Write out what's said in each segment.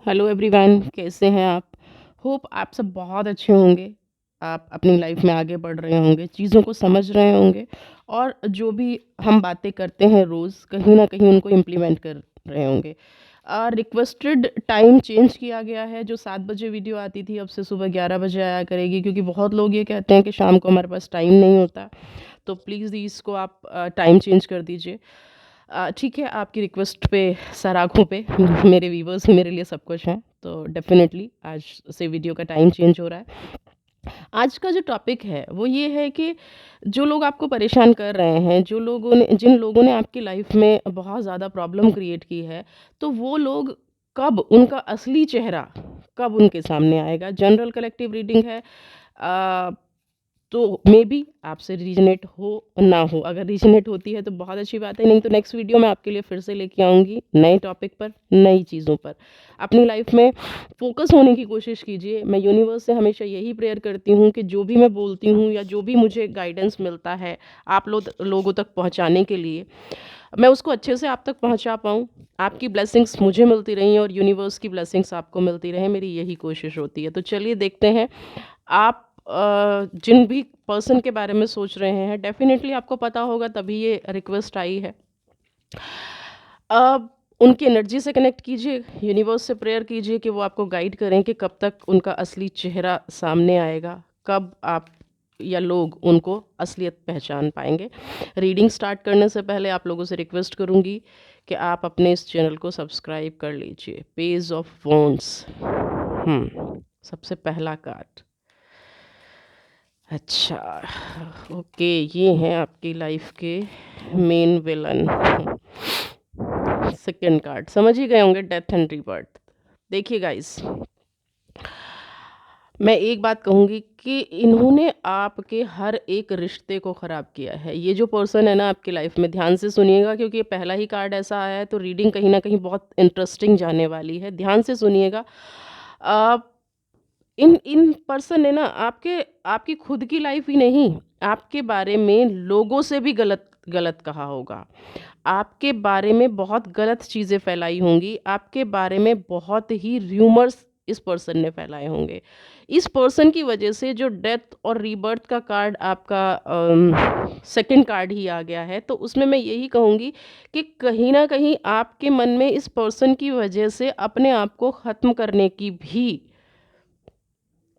Hello everyone, कैसे हैं आप? होप आप सब बहुत अच्छे होंगे। आप अपनी लाइफ में आगे बढ़ रहे होंगे, चीज़ों को समझ रहे होंगे और जो भी हम बातें करते हैं रोज़, कहीं न कहीं उनको इम्प्लीमेंट कर रहे होंगे। रिक्वेस्टेड टाइम चेंज किया गया है, जो 7 बजे वीडियो आती थी, अब से सुबह 11 बजे आया करेगी क्योंकि बहुत लोग ये कहते हैं कि शाम को हमारे पास टाइम नहीं होता। तो प्लीज़ इसको आप टाइम चेंज कर दीजिए। ठीक है, आपकी रिक्वेस्ट पे सर आँखों पे मेरे व्यूवर्स ही मेरे लिए सब कुछ हैं, तो डेफ़िनेटली आज से वीडियो का टाइम चेंज हो रहा है। आज का जो टॉपिक है वो ये है कि जो लोग आपको परेशान कर रहे हैं, जिन लोगों ने आपकी लाइफ़ में बहुत ज़्यादा प्रॉब्लम क्रिएट की है, तो वो लोग कब उनका असली चेहरा कब उनके सामने आएगा? जनरल कलेक्टिव रीडिंग है। अ, तो मेबी आपसे रीजनेट हो ना हो। अगर रीजनेट होती है तो बहुत अच्छी बात है, नहीं तो नेक्स्ट वीडियो मैं आपके लिए फिर से लेके आऊँगी नए टॉपिक पर, नई चीज़ों पर। अपनी लाइफ में फ़ोकस होने की कोशिश कीजिए। मैं यूनिवर्स से हमेशा यही प्रेयर करती हूँ कि जो भी मैं बोलती हूँ या जो भी मुझे गाइडेंस मिलता है आप लोगों तक पहुँचाने के लिए, मैं उसको अच्छे से आप तक पहुँचा पाऊँ। आपकी ब्लेसिंग्स मुझे मिलती रहें और यूनिवर्स की ब्लेसिंग्स आपको मिलती रहें, मेरी यही कोशिश होती है। तो चलिए देखते हैं, आप जिन भी पर्सन के बारे में सोच रहे हैं डेफ़िनेटली आपको पता होगा तभी ये रिक्वेस्ट आई है। अब उनकी एनर्जी से कनेक्ट कीजिए, यूनिवर्स से प्रेयर कीजिए कि वो आपको गाइड करें कि कब तक उनका असली चेहरा सामने आएगा, कब आप या लोग उनको असलियत पहचान पाएँगे। रीडिंग स्टार्ट करने से पहले आप लोगों से रिक्वेस्ट करूँगी कि आप अपने इस चैनल को सब्सक्राइब कर लीजिए। Page of wands. सबसे पहला कार्ड। अच्छा, ओके, ये हैं आपकी लाइफ के मेन विलन। सेकंड कार्ड समझ ही गए होंगे, डेथ एंड रीबर्थ। देखिए गाइस, मैं एक बात कहूँगी कि इन्होंने आपके हर एक रिश्ते को ख़राब किया है। ये जो पर्सन है ना आपकी लाइफ में, ध्यान से सुनिएगा क्योंकि ये पहला ही कार्ड ऐसा आया है, तो रीडिंग कहीं न कहीं बहुत इंटरेस्टिंग जाने वाली है। ध्यान से सुनिएगा। अ, इन इन पर्सन ने ना आपकी खुद की लाइफ ही नहीं, आपके बारे में लोगों से भी गलत गलत कहा होगा। आपके बारे में बहुत गलत चीज़ें फैलाई होंगी, आपके बारे में बहुत ही र्यूमर्स इस पर्सन ने फैलाए होंगे। इस पर्सन की वजह से जो डेथ और रीबर्थ का कार्ड आपका सेकंड कार्ड ही आ गया है, तो उसमें मैं यही कहूँगी कि कहीं न कहीं आपके मन में इस पर्सन की वजह से अपने आप को ख़त्म करने की भी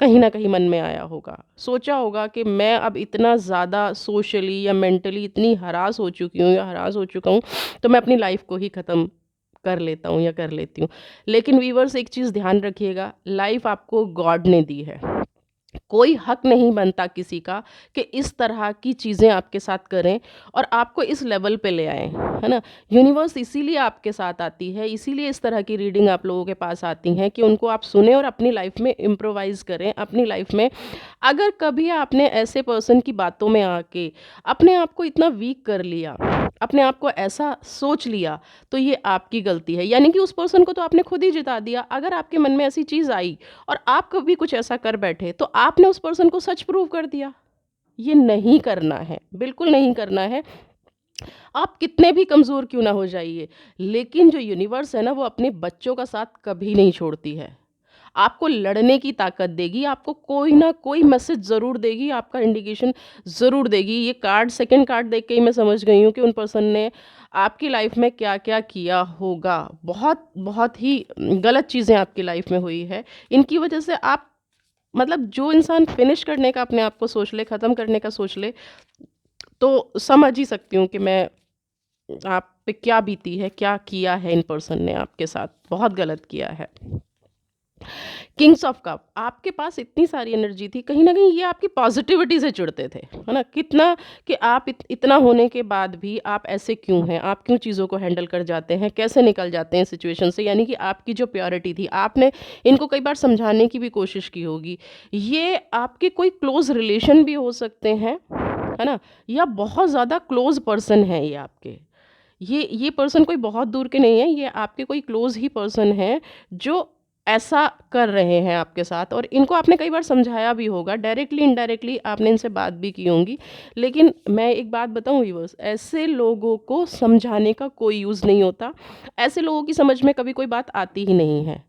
कहीं न कहीं मन में आया होगा। सोचा होगा कि मैं अब इतना ज़्यादा सोशली या मेंटली इतनी हरास हो चुकी हूँ या हरास हो चुका हूँ, तो मैं अपनी लाइफ़ को ही ख़त्म कर लेता हूँ या कर लेती हूँ। लेकिन व्यूअर्स, एक चीज़ ध्यान रखिएगा, लाइफ़ आपको गॉड ने दी है। कोई हक नहीं बनता किसी का कि इस तरह की चीज़ें आपके साथ करें और आपको इस लेवल पे ले आएँ, है ना? यूनिवर्स इसीलिए आपके साथ आती है, इसीलिए इस तरह की रीडिंग आप लोगों के पास आती हैं कि उनको आप सुनें और अपनी लाइफ़ में इम्प्रोवाइज़ करें। अपनी लाइफ़ में अगर कभी आपने ऐसे पर्सन की बातों में आके अपने आप को इतना वीक कर लिया, अपने आप को ऐसा सोच लिया, तो ये आपकी गलती है। यानी कि उस पर्सन को तो आपने खुद ही जिता दिया। अगर आपके मन में ऐसी चीज़ आई और आप कभी कुछ ऐसा कर बैठे, तो आपने उस पर्सन को सच प्रूव कर दिया। ये नहीं करना है, बिल्कुल नहीं करना है। आप कितने भी कमज़ोर क्यों ना हो जाइए, लेकिन जो यूनिवर्स है ना, वो अपने बच्चों का साथ कभी नहीं छोड़ती है। आपको लड़ने की ताकत देगी, आपको कोई ना कोई मैसेज ज़रूर देगी, आपका इंडिकेशन ज़रूर देगी। ये कार्ड, सेकंड कार्ड देख के ही मैं समझ गई हूँ कि उन पर्सन ने आपकी लाइफ़ में क्या-क्या किया होगा। बहुत, बहुत ही गलत चीज़ें आपकी लाइफ़ में हुई है। इनकी वजह से आप, मतलब जो इंसान फिनिश करने का अपने आप को सोच ले, ख़त्म करने का सोच ले, तो समझ ही सकती हूँ कि मैं आप पे क्या बीती है, क्या किया है इन पर्सन ने आपके साथ, बहुत गलत किया है। किंग्स ऑफ कप, आपके पास इतनी सारी एनर्जी थी, कहीं न कहीं ये आपकी पॉज़िटिविटी से चिढ़ते थे, है ना? कितना कि आप इतना होने के बाद भी आप ऐसे क्यों हैं? आप क्यों चीज़ों को हैंडल कर जाते हैं? कैसे निकल जाते हैं सिचुएशन से? यानी कि आपकी जो प्योरिटी थी, आपने इनको कई बार समझाने की भी कोशिश की होगी। ये आपके कोई क्लोज़ रिलेशन भी हो सकते हैं, है ना? या बहुत ज़्यादा क्लोज़ पर्सन हैं ये आपके। ये पर्सन कोई बहुत दूर के नहीं है, ये आपके कोई क्लोज़ ही पर्सन हैं, जो ऐसा कर रहे हैं आपके साथ, और इनको आपने कई बार समझाया भी होगा, डायरेक्टली, इनडायरेक्टली आपने इनसे बात भी की होंगी। लेकिन मैं एक बात बताऊँ व्यूअर्स, ऐसे लोगों को समझाने का कोई यूज़ नहीं होता। ऐसे लोगों की समझ में कभी कोई बात आती ही नहीं है।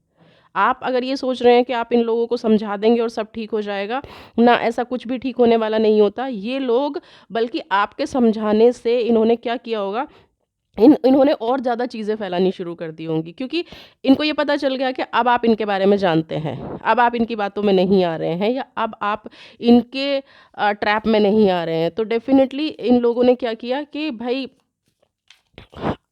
आप अगर ये सोच रहे हैं कि आप इन लोगों को समझा देंगे और सब ठीक हो जाएगा, ना ऐसा कुछ भी ठीक होने वाला नहीं होता। ये लोग बल्कि आपके समझाने से इन्होंने क्या किया होगा, इन्होंने और ज़्यादा चीज़ें फैलानी शुरू कर दी होंगी, क्योंकि इनको ये पता चल गया कि अब आप इनके बारे में जानते हैं, अब आप इनकी बातों में नहीं आ रहे हैं, या अब आप इनके ट्रैप में नहीं आ रहे हैं। तो डेफ़िनेटली इन लोगों ने क्या किया कि भाई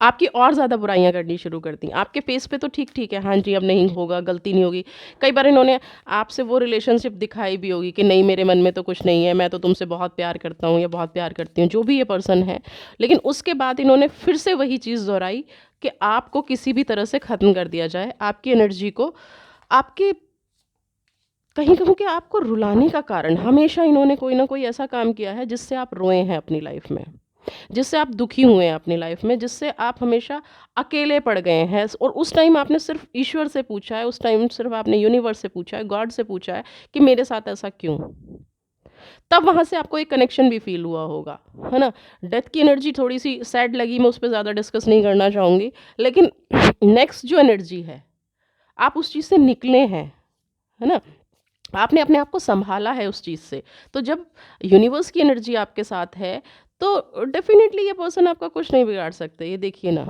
आपकी और ज़्यादा बुराइयाँ करनी शुरू कर दी। आपके फ़ेस पे तो ठीक-ठीक है, हाँ जी, अब नहीं होगा, गलती नहीं होगी। कई बार इन्होंने आपसे वो रिलेशनशिप दिखाई भी होगी कि नहीं, मेरे मन में तो कुछ नहीं है, मैं तो तुमसे बहुत प्यार करता हूँ या बहुत प्यार करती हूँ, जो भी ये पर्सन है। लेकिन उसके बाद इन्होंने फिर से वही चीज़ दोहराई कि आपको किसी भी तरह से ख़त्म कर दिया जाए, आपकी एनर्जी को, आपके कहीं कहूँ कि आपको रुलाने का कारण हमेशा इन्होंने कोई ना कोई ऐसा काम किया है जिससे आप रोए हैं अपनी लाइफ़ में। जिससे आप दुखी हुए हैं अपनी लाइफ में, जिससे आप हमेशा अकेले पड़ गए हैं, और उस टाइम आपने सिर्फ ईश्वर से पूछा है, उस टाइम सिर्फ आपने यूनिवर्स से पूछा है, गॉड से पूछा है कि मेरे साथ ऐसा क्यों? तब वहाँ से आपको एक कनेक्शन भी फ़ील हुआ होगा, है ना? डेथ की एनर्जी थोड़ी-सी सैड लगी, मैं उस पे ज़्यादा डिस्कस नहीं करना चाहूँगी। लेकिन नेक्स्ट जो एनर्जी है, आप उस चीज़ से निकले हैं, है ना? आपने अपने आप को सँभाला है उस चीज़ से। तो जब यूनिवर्स की एनर्जी आपके साथ है, तो डेफ़िनिटली ये पर्सन आपका कुछ नहीं बिगाड़ सकते। ये देखिए ना,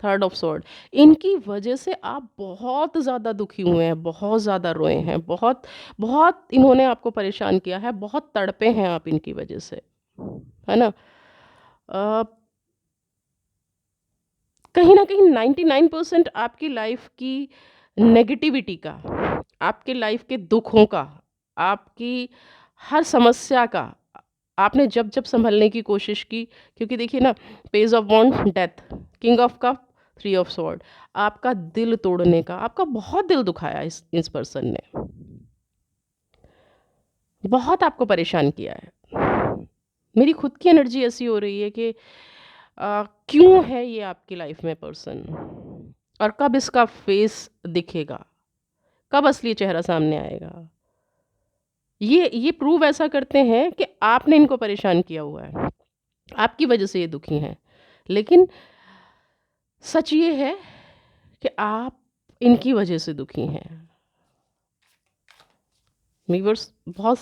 थर्ड ऑफ स्वॉर्ड, इनकी वजह से आप बहुत ज़्यादा दुखी हुए हैं, बहुत ज़्यादा रोए हैं, बहुत बहुत इन्होंने आपको परेशान किया है, बहुत तड़पे हैं आप इनकी वजह से, है ना? अ, कहीं न कहीं 99% आपकी लाइफ़ की नेगेटिविटी का, आपके लाइफ़ के दुखों का, आपकी हर समस्या का आपने जब-जब सँभलने की कोशिश की, क्योंकि देखिए ना, page of wand, death, king of cup, three of sword, आपका दिल तोड़ने का, आपका बहुत दिल दुखाया इस पर्सन ने, बहुत आपको परेशान किया है। मेरी खुद की एनर्जी ऐसी हो रही है कि क्यों है ये आपकी लाइफ में पर्सन, और कब इसका फेस दिखेगा, कब असली चेहरा सामने आएगा। ये प्रूव ऐसा करते हैं कि आपने इनको परेशान किया हुआ है, आपकी वजह से ये दुखी हैं। लेकिन सच ये है कि आप इनकी वजह से दुखी हैं। व्यूअर्स, बहुत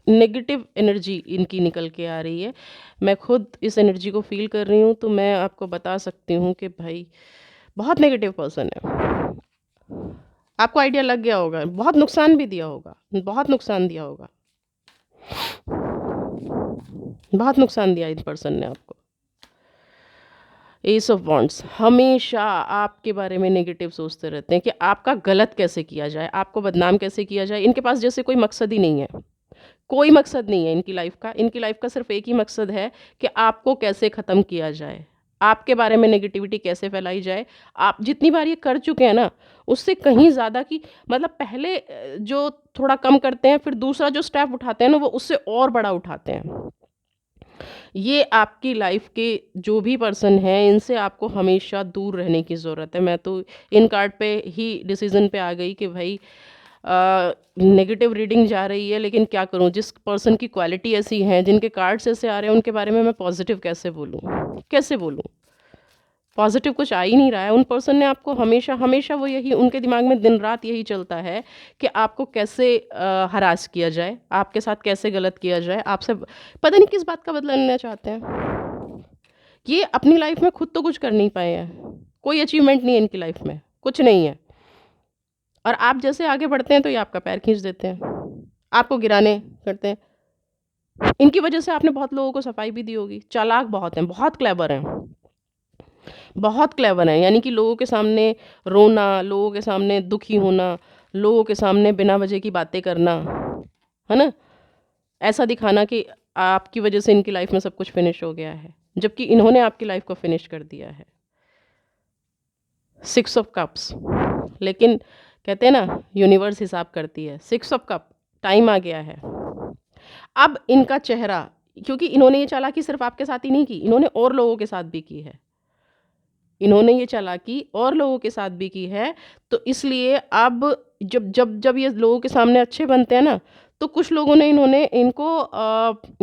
नेगेटिव एनर्जी इनकी निकल के आ रही है। मैं खुद इस एनर्जी को फ़ील कर रही हूँ, तो मैं आपको बता सकती हूँ कि भाई बहुत नेगेटिव पर्सन है। आपको आइडिया लग गया होगा, बहुत नुकसान भी दिया होगा, बहुत नुकसान दिया होगा। बहुत नुकसान दिया इन पर्सन ने आपको। एस ऑफ वॉन्ड्स हमेशा आपके बारे में नेगेटिव सोचते रहते हैं कि आपका गलत कैसे किया जाए, आपको बदनाम कैसे किया जाए। इनके पास जैसे कोई मकसद ही नहीं है, कोई मकसद नहीं है इनकी लाइफ का। इनकी लाइफ का सिर्फ एक ही मकसद है कि आपको कैसे ख़त्म किया जाए, आपके बारे में नेगेटिविटी कैसे फैलाई जाए। आप जितनी बार ये कर चुके हैं ना, उससे कहीं ज़्यादा की, मतलब पहले जो थोड़ा कम करते हैं, फिर दूसरा जो स्टेप उठाते हैं ना, वो उससे और बड़ा उठाते हैं। ये आपकी लाइफ के जो भी पर्सन हैं, इनसे आपको हमेशा दूर रहने की ज़रूरत है। मैं तो इन कार्ड पे ही डिसीज़न पे आ गई कि भाई नेगेटिव रीडिंग जा रही है, लेकिन क्या करूँ, जिस पर्सन की क्वालिटी ऐसी है, जिनके कार्ड्स ऐसे आ रहे हैं, उनके बारे में मैं पॉजिटिव कैसे बोलूँ, कैसे बोलूँ? पॉजिटिव कुछ आ ही नहीं रहा है। उन पर्सन ने आपको हमेशा हमेशा वो यही उनके दिमाग में दिन रात यही चलता है कि आपको कैसे हरास किया जाए, आपके साथ कैसे गलत किया जाए, आपसे पता नहीं किस बात का बदला लेना चाहते हैं। ये अपनी लाइफ में खुद तो कुछ कर नहीं पाए हैं, कोई अचीवमेंट नहीं है इनकी लाइफ में, कुछ नहीं है। और आप जैसे आगे बढ़ते हैं तो ये आपका पैर खींच देते हैं, आपको गिराने करते हैं। इनकी वजह से आपने बहुत लोगों को सफाई भी दी होगी। चालाक बहुत हैं, बहुत क्लेवर हैं, बहुत क्लेवर हैं। यानी कि लोगों के सामने रोना, लोगों के सामने दुखी होना, लोगों के सामने बिना वजह की बातें करना, है ना? ऐसा दिखाना कि आपकी वजह से इनकी लाइफ में सब कुछ फिनिश हो गया है, जबकि इन्होंने आपकी लाइफ को फिनिश कर दिया है। सिक्स ऑफ कप्स, लेकिन कहते हैं ना, यूनिवर्स हिसाब करती है। सिक्स ऑफ कप, टाइम आ गया है। अब इनका चेहरा, क्योंकि इन्होंने ये चालाकी सिर्फ आपके साथ ही नहीं की, इन्होंने और लोगों के साथ भी की है। इन्होंने ये चालाकी और लोगों के साथ भी की है, तो इसलिए अब जब जब जब ये लोगों के सामने अच्छे बनते हैं ना, तो कुछ लोगों ने इन्होंने इनको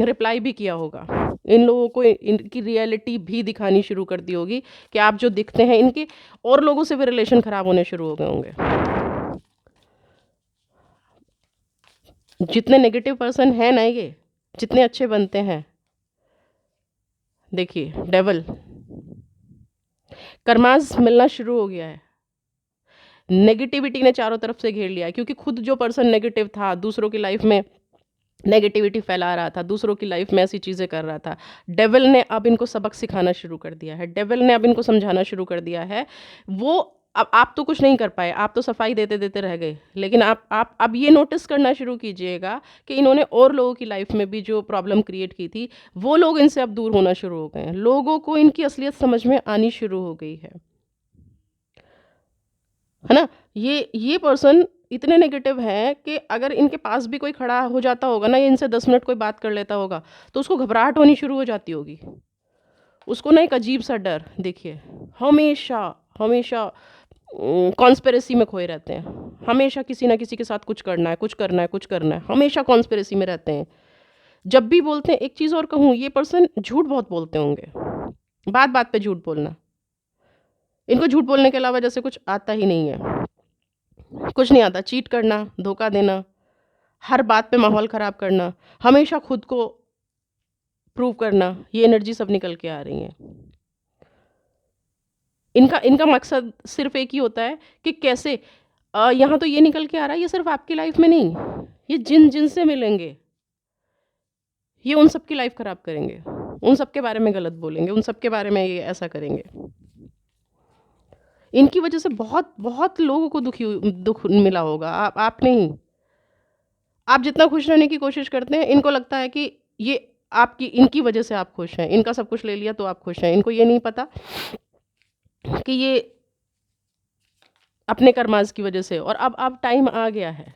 रिप्लाई भी किया होगा। इन लोगों को इनकी रियलिटी भी दिखानी शुरू कर दी होगी कि आप जो दिखते हैं, इनके और लोगों से भी रिलेशन ख़राब होने शुरू हो गए होंगे। जितने नेगेटिव पर्सन हैं ना ये, जितने अच्छे बनते हैं, देखिए डेवल, कर्मास मिलना शुरू हो गया है। नेगेटिविटी ने चारों तरफ से घेर लिया है, क्योंकि खुद जो पर्सन नेगेटिव था, दूसरों की लाइफ में नेगेटिविटी फैला रहा था, दूसरों की लाइफ में ऐसी चीज़ें कर रहा था, डेविल ने अब इनको सबक सिखाना शुरू कर दिया है, डेविल ने अब इनको समझाना शुरू कर दिया है। वो अब आप तो कुछ नहीं कर पाए, आप तो सफाई देते देते रह गए, लेकिन आप अब ये नोटिस करना शुरू कीजिएगा कि इन्होंने और लोगों की लाइफ में भी जो प्रॉब्लम क्रिएट की थी, वो लोग इनसे अब दूर होना शुरू हो गए हैं, लोगों को इनकी असलियत समझ में आनी शुरू हो गई है ना। ये पर्सन इतने नेगेटिव हैं कि अगर इनके पास भी कोई खड़ा हो जाता होगा ना, ये इनसे 10 मिनट कोई बात कर लेता होगा, तो उसको घबराहट होनी शुरू हो जाती होगी, उसको ना एक अजीब सा डर। देखिए, हमेशा हमेशा कॉन्स्पिरेसी में खोए रहते हैं, हमेशा किसी ना किसी के साथ कुछ करना है, कुछ करना है, कुछ करना है, हमेशा कॉन्स्पिरेसी में रहते हैं। जब भी बोलते हैं, एक चीज़ और कहूँ, ये पर्सन झूठ बहुत बोलते होंगे, बात बात पे झूठ बोलना, इनको झूठ बोलने के अलावा जैसे कुछ आता ही नहीं है, कुछ नहीं आता। चीट करना, धोखा देना, हर बात पे माहौल ख़राब करना, हमेशा खुद को प्रूव करना, ये एनर्जी सब निकल के आ रही हैं। इनका इनका मकसद सिर्फ एक ही होता है कि कैसे यहाँ तो ये निकल के आ रहा है, ये सिर्फ आपकी लाइफ में नहीं, ये जिन जिन से मिलेंगे, ये उन सब की लाइफ ख़राब करेंगे, उन सब के बारे में गलत बोलेंगे, उन सब के बारे में ये ऐसा करेंगे। इनकी वजह से बहुत बहुत लोगों को दुख मिला होगा, आप नहीं। आप जितना खुश रहने की कोशिश करते हैं, इनको लगता है कि ये आपकी इनकी वजह से आप खुश हैं, इनका सब कुछ ले लिया तो आप खुश हैं। इनको ये नहीं पता कि ये अपने कर्माज की वजह से। और अब टाइम आ गया है,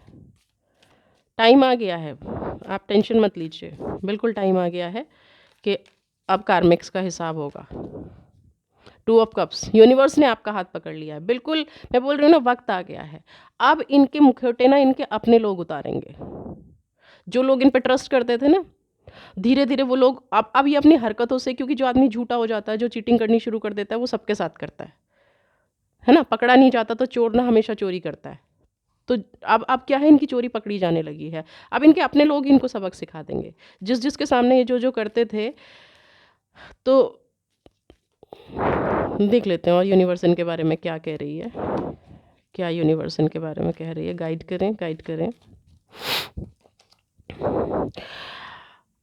टाइम आ गया है, आप टेंशन मत लीजिए, बिल्कुल टाइम आ गया है कि अब कार्मिक्स का हिसाब होगा। 2 ऑफ कप्स, यूनिवर्स ने आपका हाथ पकड़ लिया है, बिल्कुल। मैं बोल रही हूँ ना, वक्त आ गया है। अब इनके मुखौटे ना इनके अपने लोग उतारेंगे, जो लोग इन पे ट्रस्ट करते थे ना, धीरे धीरे वो लोग अब ये अपनी हरकतों से, क्योंकि जो आदमी झूठा हो जाता है, जो चीटिंग करनी शुरू कर देता है, वो सबके साथ करता है ना। पकड़ा नहीं जाता तो चोर ना हमेशा चोरी करता है। तो अब क्या है, इनकी चोरी पकड़ी जाने लगी है। अब इनके अपने लोग इनको सबक सिखा देंगे, जिस जिसके सामने ये जो जो करते थे। तो देख लेते हैं और यूनिवर्स इनके बारे में क्या कह रही है, क्या यूनिवर्स इनके बारे में कह रही है। गाइड करें, गाइड करें।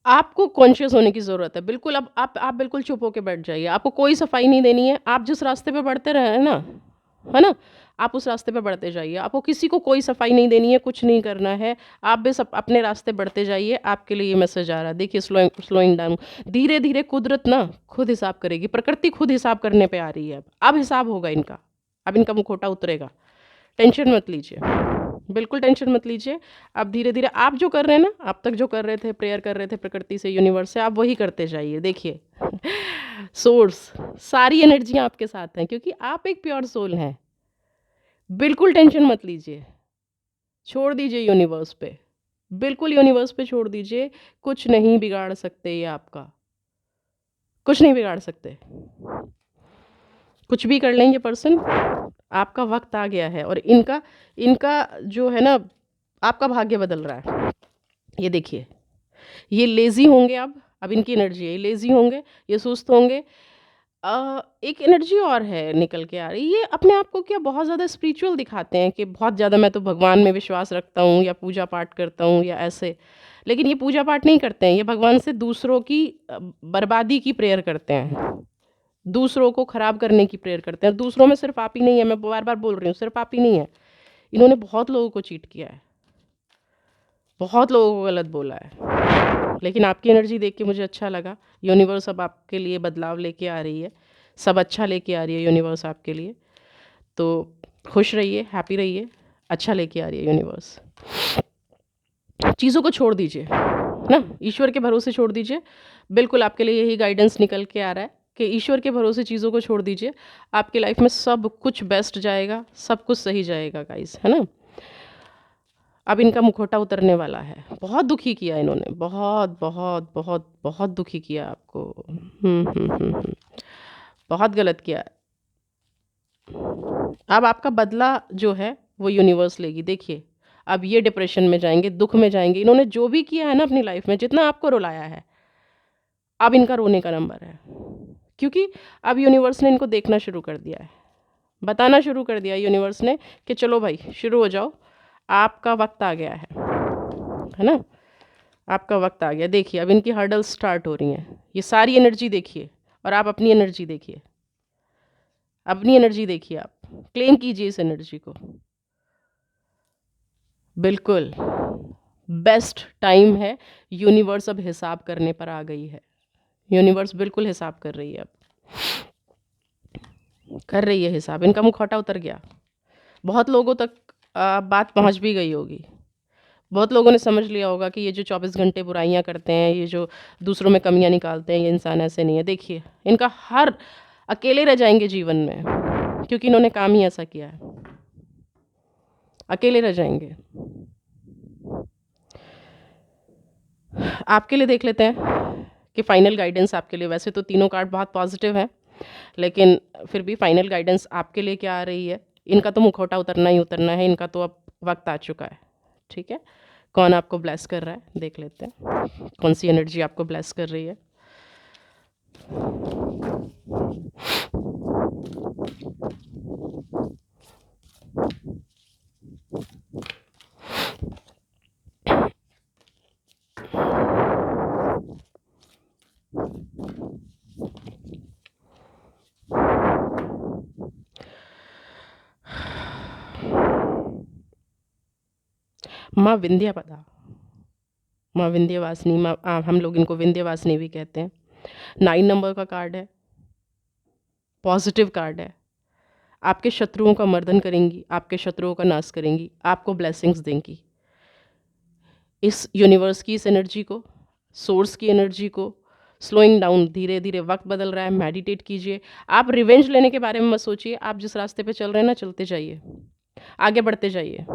आपको कॉन्शियस होने की ज़रूरत है, बिल्कुल। अब आप बिल्कुल चुप होके बैठ जाइए, आपको कोई सफाई नहीं देनी है। आप जिस रास्ते पे बढ़ते रहे ना, है ना, आप उस रास्ते पे बढ़ते जाइए, आपको किसी को कोई सफाई नहीं देनी है, कुछ नहीं करना है। आप भी सब अपने रास्ते बढ़ते जाइए। आपके लिए ये मैसेज आ रहा है, देखिए, स्लोइंग डाउन। धीरे धीरे कुदरत ना खुद हिसाब करेगी, प्रकृति खुद हिसाब करने पे आ रही है। अब हिसाब होगा इनका, अब इनका मुखौटा उतरेगा। टेंशन मत लीजिए, बिल्कुल टेंशन मत लीजिए। अब धीरे धीरे आप जो कर रहे हैं ना, अब तक जो कर रहे थे, प्रेयर कर रहे थे प्रकृति से, यूनिवर्स से, आप वही करते जाइए। देखिए, सोर्स, सारी एनर्जियाँ आपके साथ हैं, क्योंकि आप एक प्योर सोल हैं। बिल्कुल टेंशन मत लीजिए, छोड़ दीजिए यूनिवर्स पे, बिल्कुल यूनिवर्स पे छोड़ दीजिए। कुछ नहीं बिगाड़ सकते ये आपका, कुछ नहीं बिगाड़ सकते। कुछ भी कर लेंगे पर्सन, आपका वक्त आ गया है। और इनका इनका जो है ना, आपका भाग्य बदल रहा है। ये देखिए, ये लेज़ी होंगे, अब इनकी एनर्जी है, ये लेज़ी होंगे, ये सुस्त होंगे। एक एनर्जी और है निकल के आ रही, ये अपने आप को क्या बहुत ज़्यादा स्पिरिचुअल दिखाते हैं कि बहुत ज़्यादा मैं तो भगवान में विश्वास रखता हूँ, या पूजा पाठ करता हूँ, या ऐसे। लेकिन ये पूजा पाठ नहीं करते हैं, ये भगवान से दूसरों की बर्बादी की प्रेयर करते हैं, दूसरों को ख़राब करने की प्रेयर करते हैं। दूसरों में सिर्फ आप ही नहीं है, मैं बार बार बोल रही हूँ, सिर्फ आप ही नहीं है। इन्होंने बहुत लोगों को चीट किया है, बहुत लोगों को गलत बोला है। लेकिन आपकी एनर्जी देख के मुझे अच्छा लगा। यूनिवर्स अब आपके लिए बदलाव लेके आ रही है, सब अच्छा लेके आ रही है यूनिवर्स आपके लिए। तो खुश रहिए, हैप्पी रहिए, अच्छा लेके आ रही है यूनिवर्स। चीज़ों को छोड़ दीजिए ना, ईश्वर के भरोसे छोड़ दीजिए। बिल्कुल आपके लिए यही गाइडेंस निकल के आ रहा है कि ईश्वर के भरोसे चीज़ों को छोड़ दीजिए। आपकी लाइफ में सब कुछ बेस्ट जाएगा, सब कुछ सही जाएगा गाइस, है ना। अब इनका मुखौटा उतरने वाला है। बहुत दुखी किया इन्होंने, बहुत बहुत बहुत बहुत दुखी किया आपको। बहुत गलत किया। अब आपका बदला जो है वो यूनिवर्स लेगी। देखिए, अब ये डिप्रेशन में जाएँगे, दुःख में जाएँगे। इन्होंने जो भी किया है ना अपनी लाइफ़ में, जितना आपको रुलाया है, अब इनका रोने का नंबर है। क्योंकि अब यूनिवर्स ने इनको देखना शुरू कर दिया है, बताना शुरू कर दिया यूनिवर्स ने कि चलो भाई शुरू हो जाओ, आपका वक़्त आ गया है ना? आपका वक़्त आ गया। देखिए अब इनकी हर्डल्स स्टार्ट हो रही हैं। ये सारी एनर्जी देखिए और आप अपनी एनर्जी देखिए। अपनी एनर्जी देखिए आप। क्लेम कीजिए इस एनर्जी को। बिल्कुल, बेस्ट टाइम है। यूनिवर्स अब हिसाब करने पर आ गई है। यूनिवर्स बिल्कुल हिसाब कर रही है अब। कर रही है हिसाब। इनका मुखौटा उतर गया। बहुत लोगों तक बात पहुँच भी गई होगी। बहुत लोगों ने समझ लिया होगा कि ये जो 24 घंटे बुराइयाँ करते हैं, ये जो दूसरों में कमियाँ निकालते हैं, ये इंसान ऐसे नहीं है। देखिए, इनका हर अकेले रह जाएँगे जीवन में, क्योंकि इन्होंने काम ही ऐसा किया है। अकेले रह जाएँगे। आपके लिए देख लेते हैं कि फाइनल गाइडेंस आपके लिए, वैसे तो तीनों कार्ड बहुत पॉजिटिव हैं, लेकिन फिर भी फाइनल गाइडेंस आपके लिए क्या आ रही है। इनका तो मुखौटा उतरना ही उतरना है, इनका तो अब वक्त आ चुका है। ठीक है, कौन आपको ब्लेस कर रहा है देख लेते हैं, कौन सी एनर्जी आपको ब्लेस कर रही है। माँ विंध्यपदा, माँ विंध्यवासिनी, माँ हम लोग इनको विंध्यवासिनी भी कहते हैं। 9 नंबर का कार्ड है, पॉजिटिव कार्ड है। आपके शत्रुओं का मर्दन करेंगी, आपके शत्रुओं का नाश करेंगी, आपको ब्लेसिंग्स देंगी। इस यूनिवर्स की इस एनर्जी को, सोर्स की एनर्जी को स्लोइंग डाउन, धीरे धीरे वक्त बदल रहा है। मेडिटेट कीजिए। आप रिवेंज लेने के बारे में मत सोचिए। आप जिस रास्ते पे चल रहे हैं ना, चलते जाइए, आगे बढ़ते जाइए।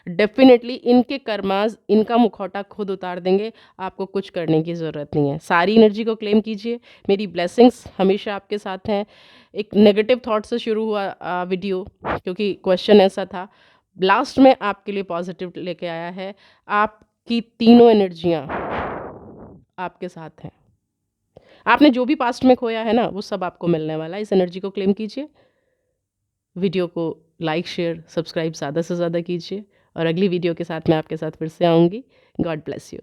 डेफिनेटली इनके कर्माज इनका मुखौटा खुद उतार देंगे। आपको कुछ करने की ज़रूरत नहीं है। सारी एनर्जी को क्लेम कीजिए। मेरी ब्लेसिंग्स हमेशा आपके साथ हैं। एक नेगेटिव थॉट से शुरू हुआ वीडियो, क्योंकि क्वेश्चन ऐसा था। लास्ट में आपके लिए पॉजिटिव लेके आया है। आपकी तीनों एनर्जियाँ आपके साथ हैं। आपने जो भी पास्ट में खोया है ना, वो सब आपको मिलने वाला है। इस एनर्जी को क्लेम कीजिए। वीडियो को लाइक, शेयर, सब्सक्राइब ज़्यादा से ज़्यादा कीजिए और अगली वीडियो के साथ मैं आपके साथ फिर से आऊँगी। God bless you.